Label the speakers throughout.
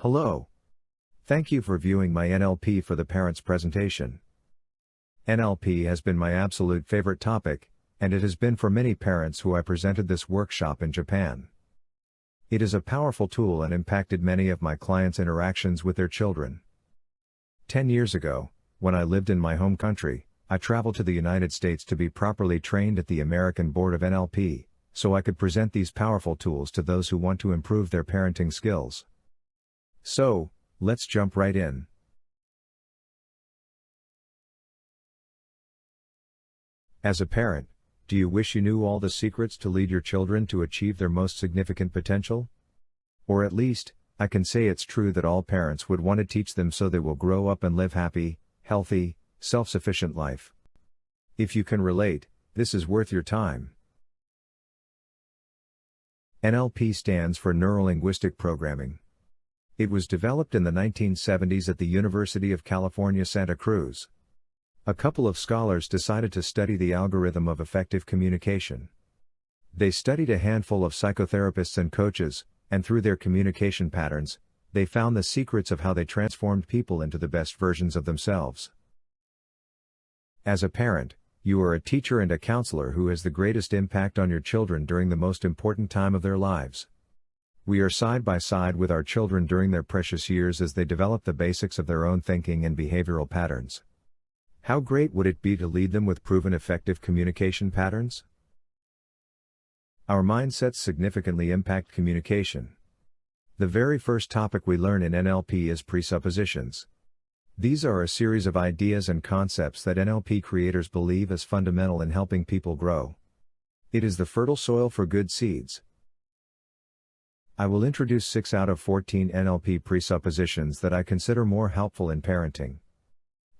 Speaker 1: Hello. Thank you for viewing my NLP for the Parents presentation. NLP has been my absolute favorite topic, and it has been for many parents who I presented this workshop in Japan. It is a powerful tool and impacted many of my clients' interactions with their children. 10 years ago, when I lived in my home country, I traveled to the United States to be properly trained at the American Board of NLP, so I could present these powerful tools to those who want to improve their parenting skills. So, let's jump right in. As a parent, do you wish you knew all the secrets to lead your children to achieve their most significant potential? Or at least, I can say it's true that all parents would want to teach them so they will grow up and live happy, healthy, self-sufficient life. If you can relate, this is worth your time. NLP stands for Neuro-Linguistic Programming. It was developed in the 1970s at the University of California, Santa Cruz. A couple of scholars decided to study the algorithm of effective communication. They studied a handful of psychotherapists and coaches, and through their communication patterns, they found the secrets of how they transformed people into the best versions of themselves. As a parent, you are a teacher and a counselor who has the greatest impact on your children during the most important time of their lives. We are side by side with our children during their precious years as they develop the basics of their own thinking and behavioral patterns. How great would it be to lead them with proven effective communication patterns? Our mindsets significantly impact communication. The very first topic we learn in NLP is presuppositions. These are a series of ideas and concepts that NLP creators believe is fundamental in helping people grow. It is the fertile soil for good seeds. I will introduce 6 out of 14 NLP presuppositions that I consider more helpful in parenting.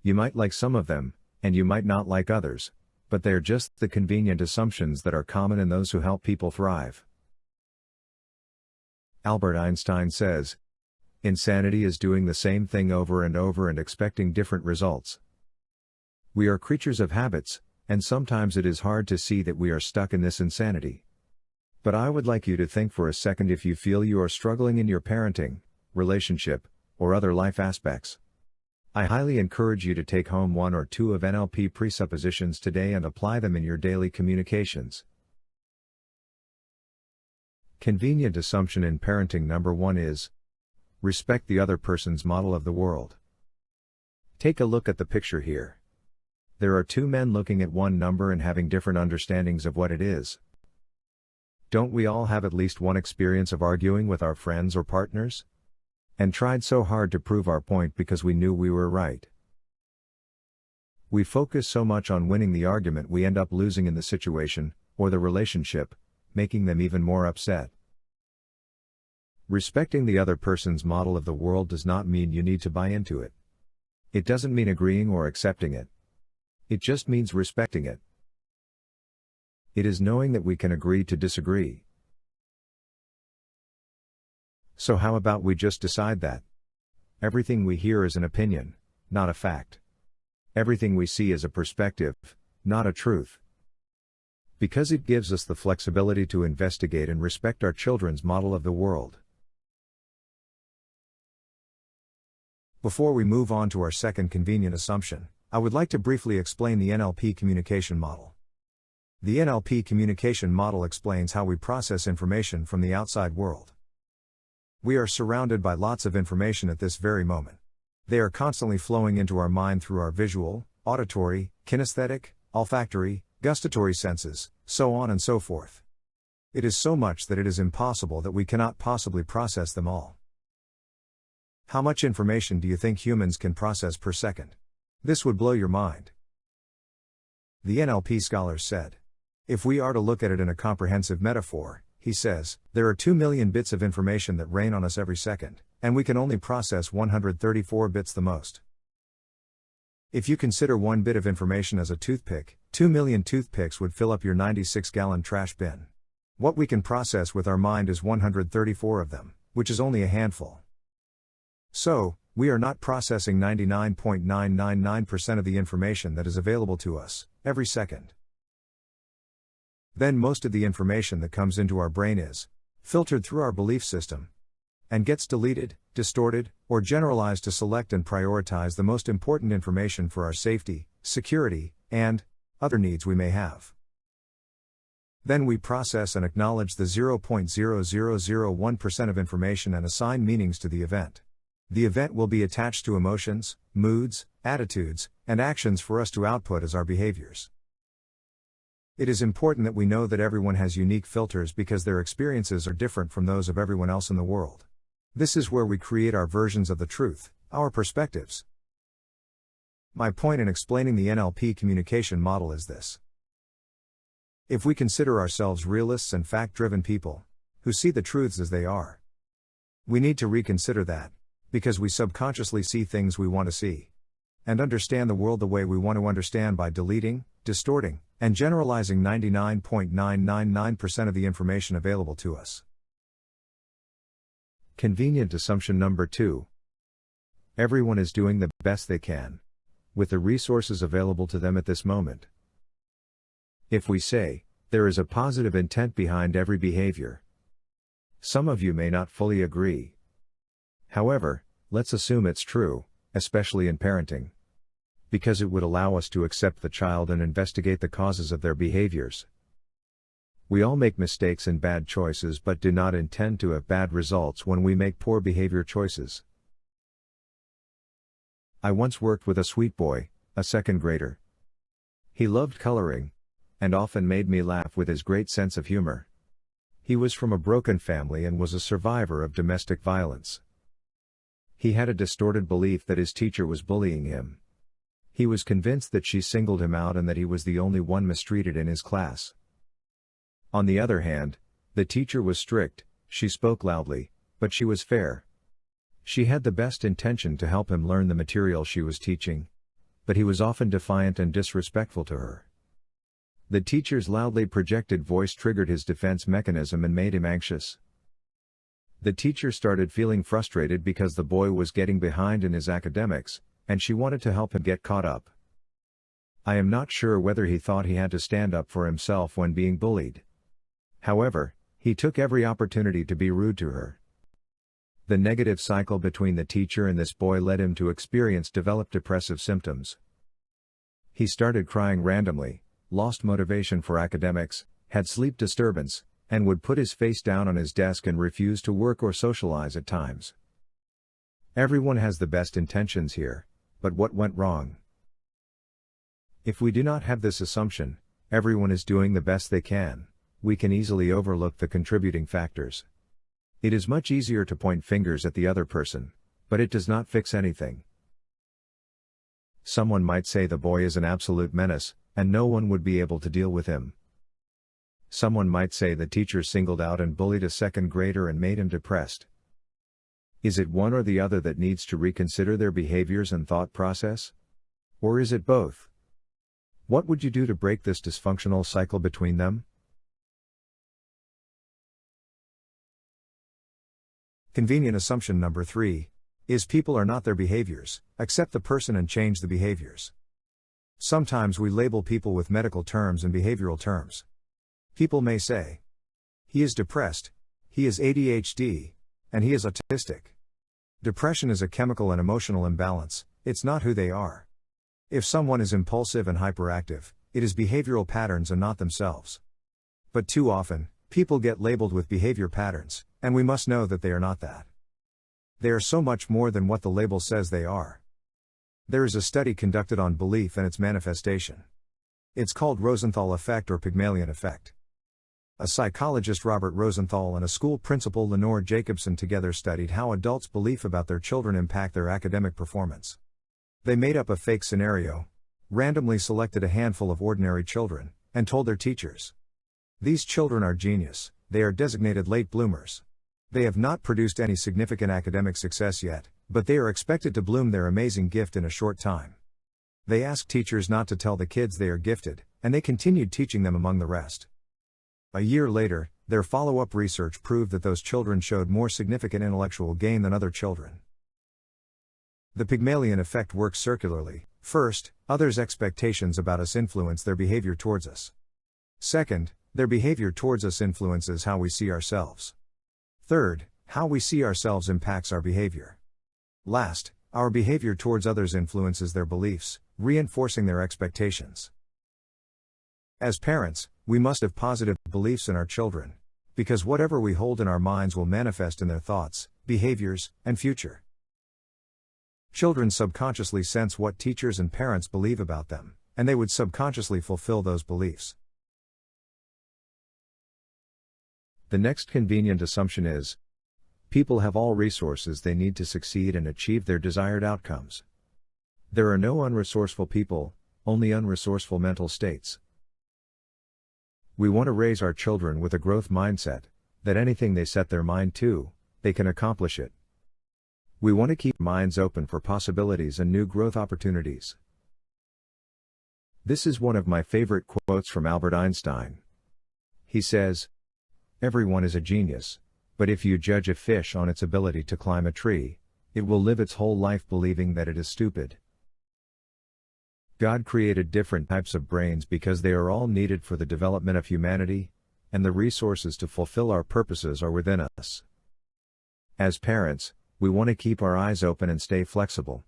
Speaker 1: You might like some of them, and you might not like others, but they are just the convenient assumptions that are common in those who help people thrive. Albert Einstein says, "Insanity is doing the same thing over and over and expecting different results." We are creatures of habits, and sometimes it is hard to see that we are stuck in this insanity. But I would like you to think for a second if you feel you are struggling in your parenting, relationship, or other life aspects. I highly encourage you to take home 1 or 2 of NLP presuppositions today and apply them in your daily communications. Convenient assumption in parenting number 1 is, respect the other person's model of the world. Take a look at the picture here. There are 2 men looking at one number and having different understandings of what it is. Don't we all have at least one experience of arguing with our friends or partners? And tried so hard to prove our point because we knew we were right. We focus so much on winning the argument we end up losing in the situation, or the relationship, making them even more upset. Respecting the other person's model of the world does not mean you need to buy into it. It doesn't mean agreeing or accepting it. It just means respecting it. It is knowing that we can agree to disagree. So how about we just decide that everything we hear is an opinion, not a fact. Everything we see is a perspective, not a truth. Because it gives us the flexibility to investigate and respect our children's model of the world. Before we move on to our second convenient assumption, I would like to briefly explain the NLP Communication Model. The NLP Communication Model explains how we process information from the outside world. We are surrounded by lots of information at this very moment. They are constantly flowing into our mind through our visual, auditory, kinesthetic, olfactory, gustatory senses, so on and so forth. It is so much that it is impossible that we cannot possibly process them all. How much information do you think humans can process per second? This would blow your mind. The NLP scholars said, if we are to look at it in a comprehensive metaphor, he says, there are 2 million bits of information that rain on us every second, and we can only process 134 bits the most. If you consider 1 bit of information as a toothpick, 2 million toothpicks would fill up your 96-gallon trash bin. What we can process with our mind is 134 of them, which is only a handful. So, we are not processing 99.999% of the information that is available to us, every second. Then most of the information that comes into our brain is filtered through our belief system and gets deleted, distorted, or generalized to select and prioritize the most important information for our safety, security, and other needs we may have. Then we process and acknowledge the 0.0001% of information and assign meanings to the event. The event will be attached to emotions, moods, attitudes, and actions for us to output as our behaviors. It is important that we know that everyone has unique filters because their experiences are different from those of everyone else in the world. This is where we create our versions of the truth, our perspectives. My point in explaining the NLP communication model is this. If we consider ourselves realists and fact-driven people, who see the truths as they are, we need to reconsider that, because we subconsciously see things we want to see, and understand the world the way we want to understand by deleting, distorting, and generalizing 99.999% of the information available to us. Convenient assumption number 2. Everyone is doing the best they can, with the resources available to them at this moment. If we say, there is a positive intent behind every behavior, some of you may not fully agree. However, let's assume it's true, especially in parenting, because it would allow us to accept the child and investigate the causes of their behaviors. We all make mistakes and bad choices but do not intend to have bad results when we make poor behavior choices. I once worked with a sweet boy, a second grader. He loved coloring, and often made me laugh with his great sense of humor. He was from a broken family and was a survivor of domestic violence. He had a distorted belief that his teacher was bullying him. He was convinced that she singled him out and that he was the only one mistreated in his class. On the other hand, the teacher was strict, she spoke loudly, but she was fair. She had the best intention to help him learn the material she was teaching, but he was often defiant and disrespectful to her. The teacher's loudly projected voice triggered his defense mechanism and made him anxious. The teacher started feeling frustrated because the boy was getting behind in his academics, and she wanted to help him get caught up. I am not sure whether he thought he had to stand up for himself when being bullied. However, he took every opportunity to be rude to her. The negative cycle between the teacher and this boy led him to experience developed depressive symptoms. He started crying randomly, lost motivation for academics, had sleep disturbance, and would put his face down on his desk and refuse to work or socialize at times. Everyone has the best intentions here, but what went wrong? If we do not have this assumption, everyone is doing the best they can, we can easily overlook the contributing factors. It is much easier to point fingers at the other person, but it does not fix anything. Someone might say the boy is an absolute menace, and no one would be able to deal with him. Someone might say the teacher singled out and bullied a second grader and made him depressed. Is it one or the other that needs to reconsider their behaviors and thought process? Or is it both? What would you do to break this dysfunctional cycle between them? Convenient assumption number 3 is people are not their behaviors, accept the person and change the behaviors. Sometimes we label people with medical terms and behavioral terms. People may say, he is depressed, he is ADHD, and he is autistic. Depression is a chemical and emotional imbalance, it's not who they are. If someone is impulsive and hyperactive, it is behavioral patterns and not themselves. But too often, people get labeled with behavior patterns, and we must know that they are not that. They are so much more than what the label says they are. There is a study conducted on belief and its manifestation. It's called Rosenthal effect or Pygmalion effect. A psychologist, Robert Rosenthal, and a school principal, Lenore Jacobson, together studied how adults' belief about their children impact their academic performance. They made up a fake scenario, randomly selected a handful of ordinary children, and told their teachers, "These children are genius, they are designated late bloomers. They have not produced any significant academic success yet, but they are expected to bloom their amazing gift in a short time." They asked teachers not to tell the kids they are gifted, and they continued teaching them among the rest. A year later, their follow-up research proved that those children showed more significant intellectual gain than other children. The Pygmalion effect works circularly. First, others' expectations about us influence their behavior towards us. Second, their behavior towards us influences how we see ourselves. Third, how we see ourselves impacts our behavior. Last, our behavior towards others influences their beliefs, reinforcing their expectations. As parents, we must have positive beliefs in our children, because whatever we hold in our minds will manifest in their thoughts, behaviors, and future. Children subconsciously sense what teachers and parents believe about them, and they would subconsciously fulfill those beliefs. The next convenient assumption is, people have all resources they need to succeed and achieve their desired outcomes. There are no unresourceful people, only unresourceful mental states. We want to raise our children with a growth mindset, that anything they set their mind to, they can accomplish it. We want to keep minds open for possibilities and new growth opportunities. This is one of my favorite quotes from Albert Einstein. He says, "Everyone is a genius, but if you judge a fish on its ability to climb a tree, it will live its whole life believing that it is stupid." God created different types of brains because they are all needed for the development of humanity, and the resources to fulfill our purposes are within us. As parents, we want to keep our eyes open and stay flexible.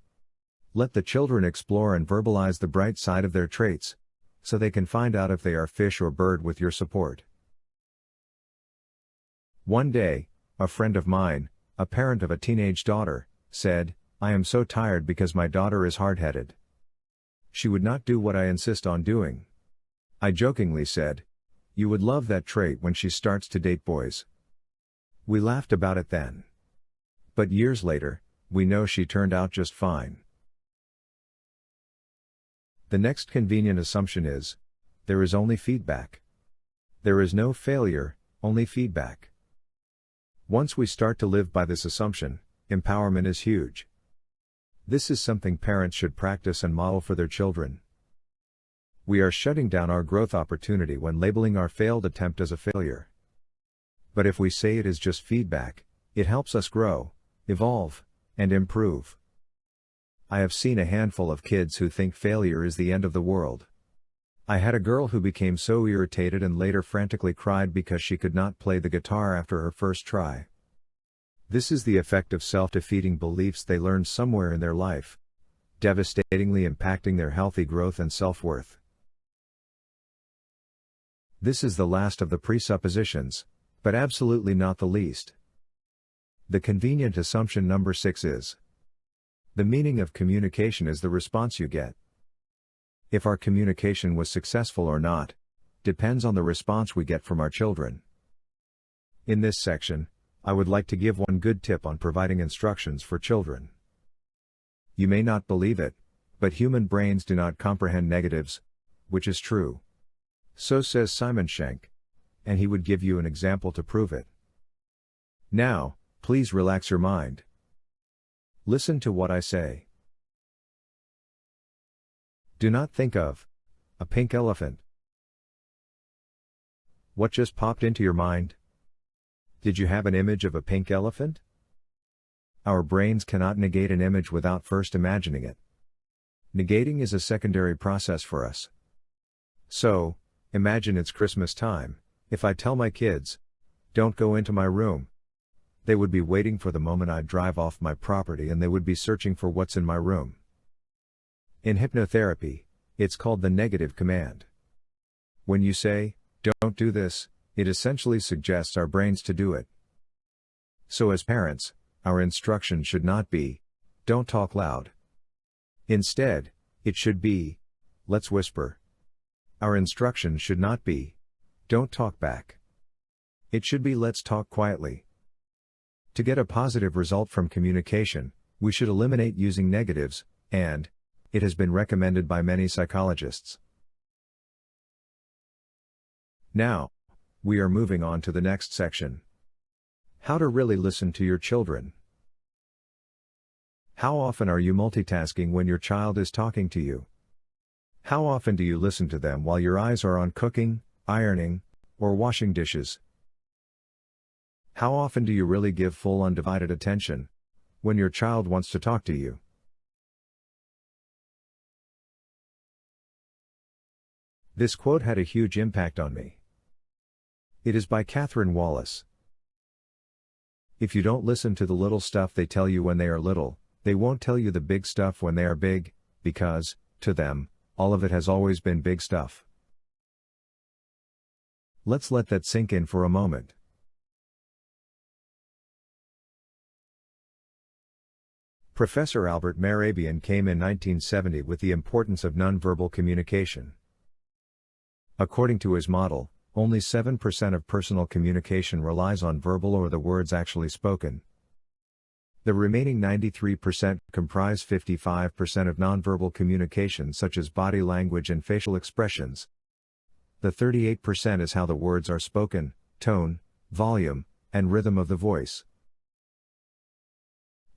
Speaker 1: Let the children explore and verbalize the bright side of their traits, so they can find out if they are fish or bird with your support. One day, a friend of mine, a parent of a teenage daughter, said, "I am so tired because my daughter is hard-headed. She would not do what I insist on doing." I jokingly said, "You would love that trait when she starts to date boys." We laughed about it then. But years later, we know she turned out just fine. The next convenient assumption is, there is only feedback. There is no failure, only feedback. Once we start to live by this assumption, empowerment is huge. This is something parents should practice and model for their children. We are shutting down our growth opportunity when labeling our failed attempt as a failure. But if we say it is just feedback, it helps us grow, evolve, and improve. I have seen a handful of kids who think failure is the end of the world. I had a girl who became so irritated and later frantically cried because she could not play the guitar after her first try. This is the effect of self-defeating beliefs they learned somewhere in their life, devastatingly impacting their healthy growth and self-worth. This is the last of the presuppositions, but absolutely not the least. The convenient assumption number 6 is, the meaning of communication is the response you get. If our communication was successful or not, depends on the response we get from our children. In this section, I would like to give one good tip on providing instructions for children. You may not believe it, but human brains do not comprehend negatives, which is true. So says Simon Schenk, and he would give you an example to prove it. Now, please relax your mind. Listen to what I say. Do not think of a pink elephant. What just popped into your mind? Did you have an image of a pink elephant? Our brains cannot negate an image without first imagining it. Negating is a secondary process for us. So, imagine it's Christmas time. If I tell my kids, "Don't go into my room," they would be waiting for the moment I'd drive off my property and they would be searching for what's in my room. In hypnotherapy, it's called the negative command. When you say, "Don't do this," it essentially suggests our brains to do it. So as parents, our instruction should not be, "Don't talk loud." Instead, it should be, "Let's whisper." Our instruction should not be, "Don't talk back." It should be, "Let's talk quietly." To get a positive result from communication, we should eliminate using negatives, and it has been recommended by many psychologists. Now, we are moving on to the next section. How to really listen to your children. How often are you multitasking when your child is talking to you? How often do you listen to them while your eyes are on cooking, ironing, or washing dishes? How often do you really give full undivided attention when your child wants to talk to you? This quote had a huge impact on me. It is by Catherine Wallace. If you don't listen to the little stuff they tell you when they are little, They won't tell you the big stuff when they are big, because, to them, all of it has always been big stuff. Let's let that sink in for a moment. Professor Albert Mehrabian came in 1970 with the importance of nonverbal communication. According to his model, only 7% of personal communication relies on verbal or the words actually spoken. The remaining 93% comprise 55% of nonverbal communication such as body language and facial expressions. The 38% is how the words are spoken, tone, volume, and rhythm of the voice.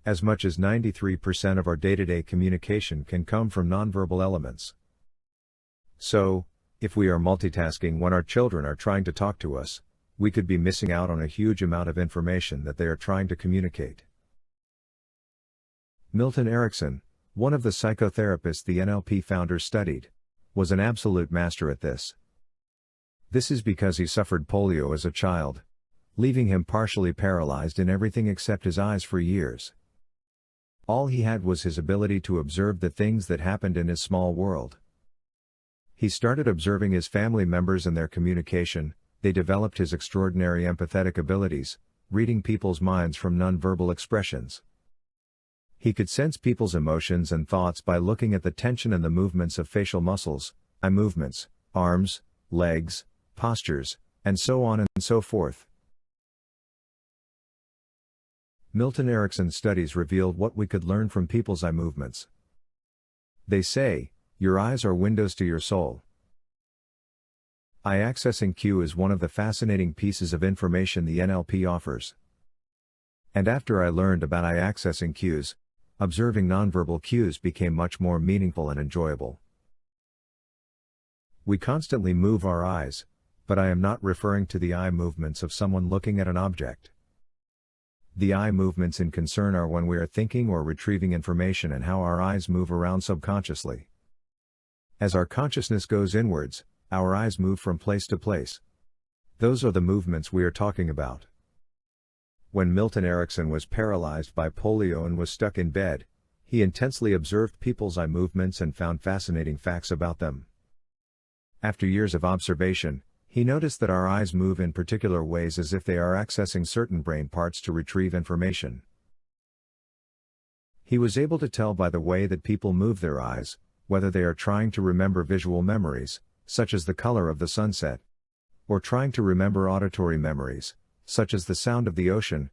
Speaker 1: As much as 93% of our day-to-day communication can come from nonverbal elements. So, if we are multitasking when our children are trying to talk to us, we could be missing out on a huge amount of information that they are trying to communicate. Milton Erickson, one of the psychotherapists the NLP founders studied, was an absolute master at this. This is because he suffered polio as a child, leaving him partially paralyzed in everything except his eyes for years. All he had was his ability to observe the things that happened in his small world. He started observing his family members and their communication. They developed his extraordinary empathetic abilities, reading people's minds from nonverbal expressions. He could sense people's emotions and thoughts by looking at the tension and the movements of facial muscles, eye movements, arms, legs, postures, and so on and so forth. Milton Erickson's studies revealed what we could learn from people's eye movements. They say, your eyes are windows to your soul. Eye accessing cue is one of the fascinating pieces of information the NLP offers. And after I learned about eye accessing cues, observing nonverbal cues became much more meaningful and enjoyable. We constantly move our eyes, but I am not referring to the eye movements of someone looking at an object. The eye movements in concern are when we are thinking or retrieving information and how our eyes move around subconsciously. As our consciousness goes inwards, our eyes move from place to place. Those are the movements we are talking about. When Milton Erickson was paralyzed by polio and was stuck in bed, he intensely observed people's eye movements and found fascinating facts about them. After years of observation, he noticed that our eyes move in particular ways as if they are accessing certain brain parts to retrieve information. He was able to tell by the way that people move their eyes, whether they are trying to remember visual memories, such as the color of the sunset, or trying to remember auditory memories, such as the sound of the ocean,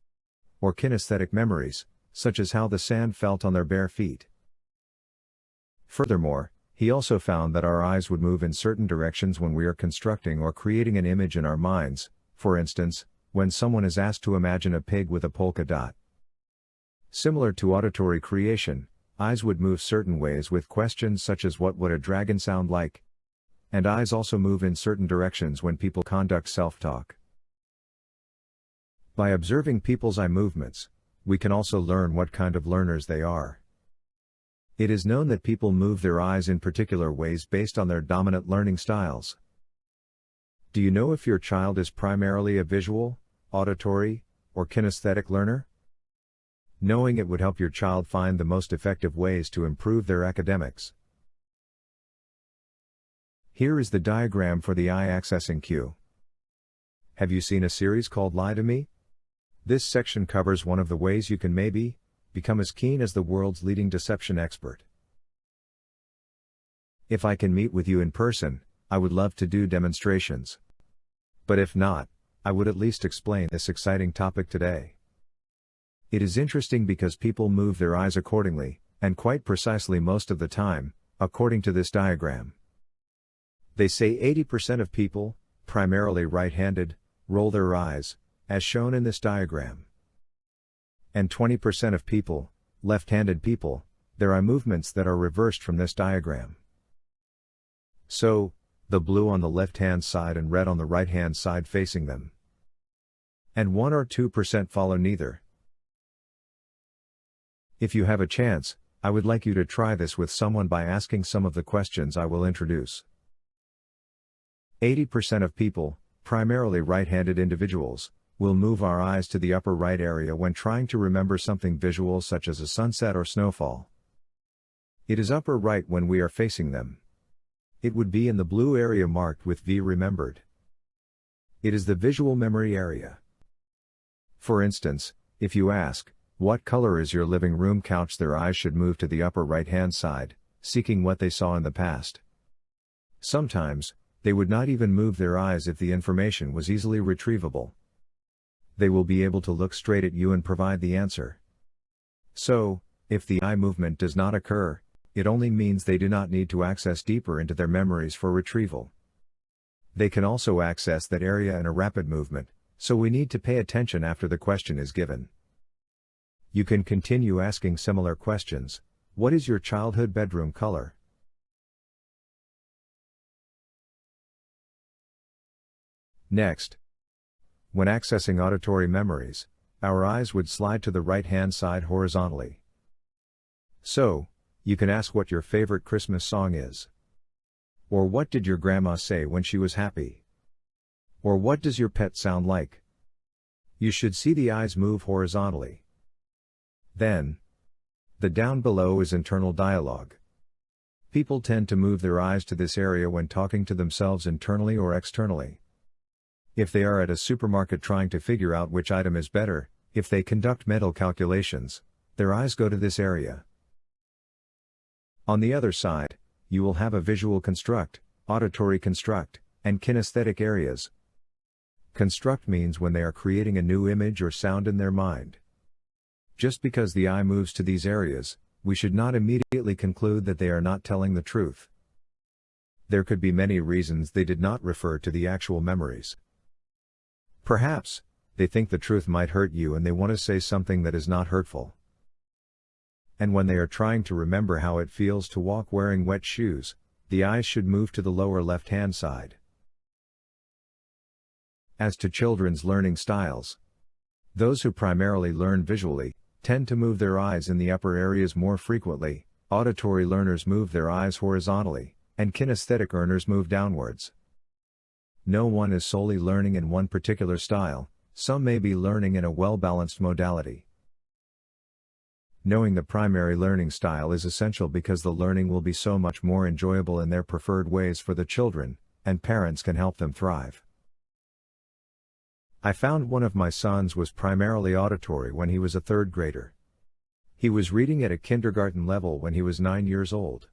Speaker 1: or kinesthetic memories, such as how the sand felt on their bare feet. Furthermore, he also found that our eyes would move in certain directions when we are constructing or creating an image in our minds, for instance, when someone is asked to imagine a pig with a polka dot. Similar to auditory creation, eyes would move certain ways with questions such as what would a dragon sound like? And eyes also move in certain directions when people conduct self-talk. By observing people's eye movements, we can also learn what kind of learners they are. It is known that people move their eyes in particular ways based on their dominant learning styles. Do you know if your child is primarily a visual, auditory, or kinesthetic learner? Knowing it would help your child find the most effective ways to improve their academics. Here is the diagram for the eye accessing cue. Have you seen a series called Lie to Me? This section covers one of the ways you can maybe become as keen as the world's leading deception expert. If I can meet with you in person, I would love to do demonstrations. But if not, I would at least explain this exciting topic today. It is interesting because people move their eyes accordingly, and quite precisely most of the time, according to this diagram. They say 80% of people, primarily right-handed, roll their eyes, as shown in this diagram. And 20% of people, left-handed people, their eye movements that are reversed from this diagram. So, the blue on the left-hand side and red on the right-hand side facing them. And 1 or 2% follow neither. If you have a chance, I would like you to try this with someone by asking some of the questions I will introduce. 80% of people, primarily right-handed individuals, we'll move our eyes to the upper right area when trying to remember something visual such as a sunset or snowfall. It is upper right when we are facing them. It would be in the blue area marked with V remembered. It is the visual memory area. For instance, if you ask, "What color is your living room couch?" their eyes should move to the upper right-hand side, seeking what they saw in the past. Sometimes, they would not even move their eyes if the information was easily retrievable. They will be able to look straight at you and provide the answer. So, if the eye movement does not occur, it only means they do not need to access deeper into their memories for retrieval. They can also access that area in a rapid movement, so we need to pay attention after the question is given. You can continue asking similar questions. What is your childhood bedroom color? Next, when accessing auditory memories, our eyes would slide to the right-hand side horizontally. So, you can ask what your favorite Christmas song is. Or what did your grandma say when she was happy? Or what does your pet sound like? You should see the eyes move horizontally. Then, the down below is internal dialogue. People tend to move their eyes to this area when talking to themselves internally or externally. If they are at a supermarket trying to figure out which item is better, if they conduct mental calculations, their eyes go to this area. On the other side, you will have a visual construct, auditory construct, and kinesthetic areas. Construct means when they are creating a new image or sound in their mind. Just because the eye moves to these areas, we should not immediately conclude that they are not telling the truth. There could be many reasons they did not refer to the actual memories. Perhaps, they think the truth might hurt you and they want to say something that is not hurtful. And when they are trying to remember how it feels to walk wearing wet shoes, the eyes should move to the lower left-hand side. As to children's learning styles, those who primarily learn visually tend to move their eyes in the upper areas more frequently, auditory learners move their eyes horizontally, and kinesthetic learners move downwards. No one is solely learning in one particular style, some may be learning in a well-balanced modality. Knowing the primary learning style is essential because the learning will be so much more enjoyable in their preferred ways for the children, and parents can help them thrive. I found one of my sons was primarily auditory when he was a third grader. He was reading at a kindergarten level when he was 9 years old.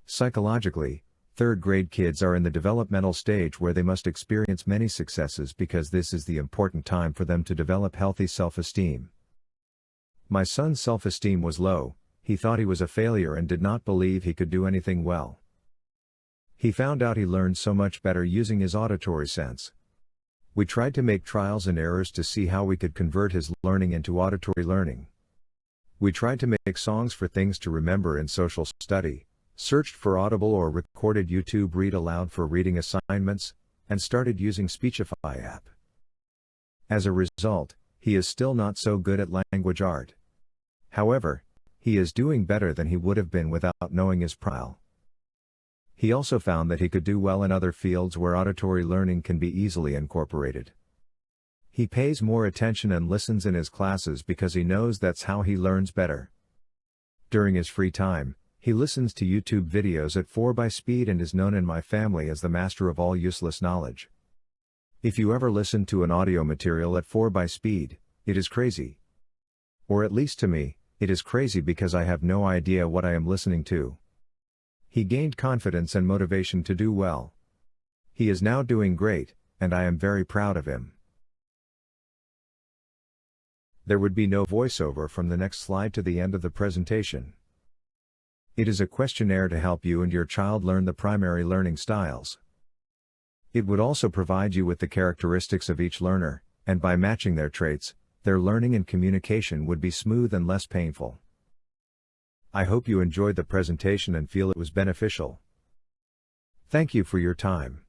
Speaker 1: Psychologically, third grade kids are in the developmental stage where they must experience many successes because this is the important time for them to develop healthy self-esteem. My son's self-esteem was low, he thought he was a failure and did not believe he could do anything well. He found out he learned so much better using his auditory sense. We tried to make trials and errors to see how we could convert his learning into auditory learning. We tried to make songs for things to remember in social study, searched for audible or recorded YouTube read aloud for reading assignments, and started using Speechelo app. As a result, he is still not so good at language art. However, he is doing better than he would have been without knowing his prior. He also found that he could do well in other fields where auditory learning can be easily incorporated. He pays more attention and listens in his classes because he knows that's how he learns better. During his free time, he listens to YouTube videos at 4x speed and is known in my family as the master of all useless knowledge. If you ever listen to an audio material at 4x speed, it is crazy. Or at least to me, it is crazy because I have no idea what I am listening to. He gained confidence and motivation to do well. He is now doing great, and I am very proud of him. There would be no voiceover from the next slide to the end of the presentation. It is a questionnaire to help you and your child learn the primary learning styles. It would also provide you with the characteristics of each learner, and by matching their traits, their learning and communication would be smooth and less painful. I hope you enjoyed the presentation and feel it was beneficial. Thank you for your time.